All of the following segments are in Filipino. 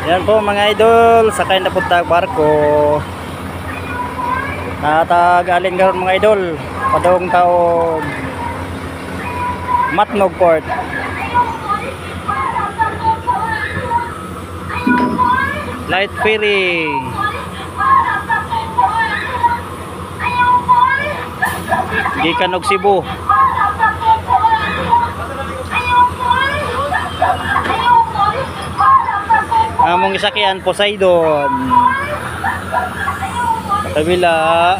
Yan po mga idol, sakay na punta barko. Natagaling garon mga idol, padong taog Matnog Port. Light ferry. Gikan og Cebu. Among isakyan Poseidon. Kabila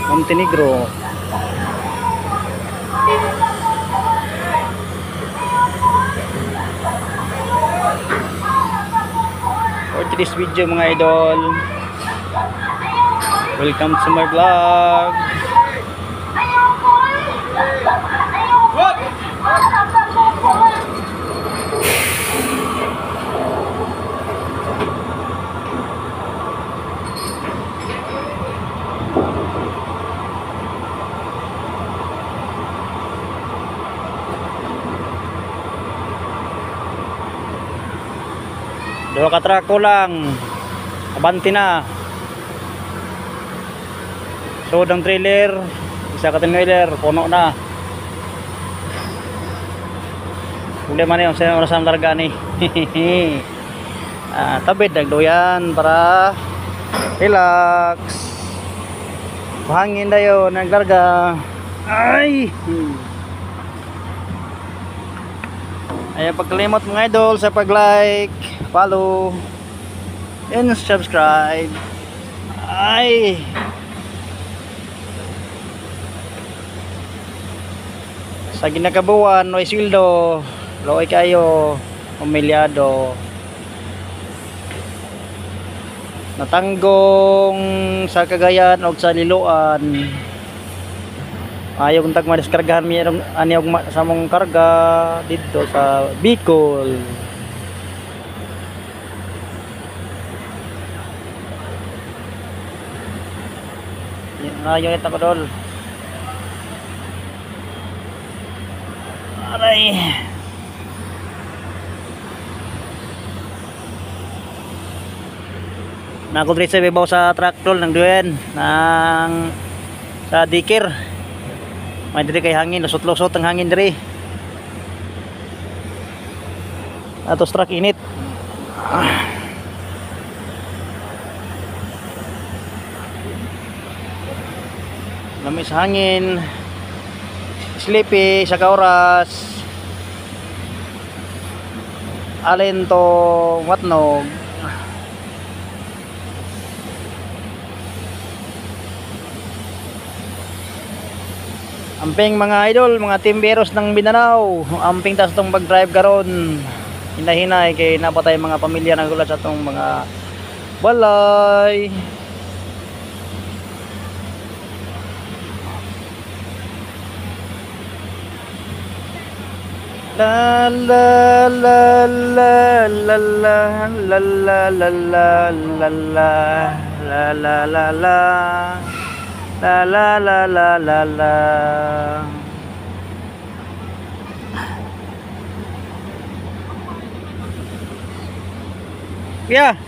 Montenegro. For today's video mga idol, welcome to my vlog. Dua ka truck ko lang. Abanti na. So, ang trailer, isa ka trailer, puno na. Hindi man yung sinasam larga ni. Tabid, nagdoyan para relax. Hangin na yun, naglarga. Ay! Ayan, pagkalimot mga idol sa pag-like, follow, and subscribe. Ay! Sa ginakabuan, no isildo, loy kayo, umilyado. Natanggong sa Cagayan o sa Liloan. Ayaw kong tagmadiskargahan mi ani og sa mong karga dito sa Bicol. Ayaw nito ko dol. Aray. Nakudrit sa bibaw sa truck tol ng duyan ng sa dikir. May diri kay hangin, lusot-lusot ang hangin diri. Atos truck init. Lamis hangin. Sleepy sa kauras. Alin to Matnog. Amping mga idol, mga timberos ng Mindanao. Amping tas tong pag-drive karon. Hinahinay kay napatay mga pamilya na gulat sa tong mga balay. La la la la la la la la la la la la la la la. La la la la la la. Yeah.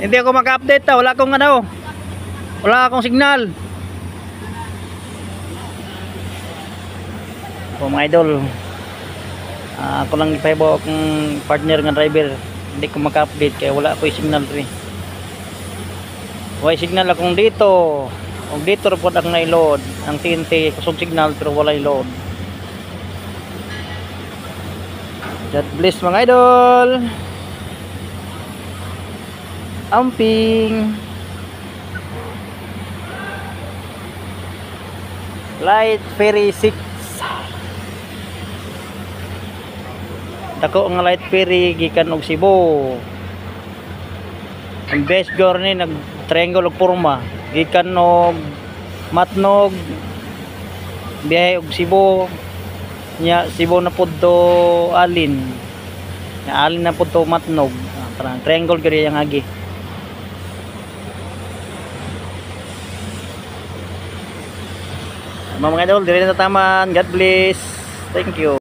Hindi ako maka-update ta, wala akong ano. Wala akong signal. Oh mga idol. Ako lang ipaibo akong partner ng driver. Hindi ko maka-update kaya wala ako signal rin. Way signal akong dito. Og dito ra pod ang na-load. Ang TNT kusog signal pero wala load. God bless mga idol. Amping. Light ferry 6. Dako nga light ferry gikan og Cebu. Ang best journey nag triangle og porma gikan og Matnog biyahe og Cebu nya Cebu na pud to Alin nya Alin na pud to Matnog parang triangle gyud yang agi. Mga idol, diri na taman. God bless. Thank you.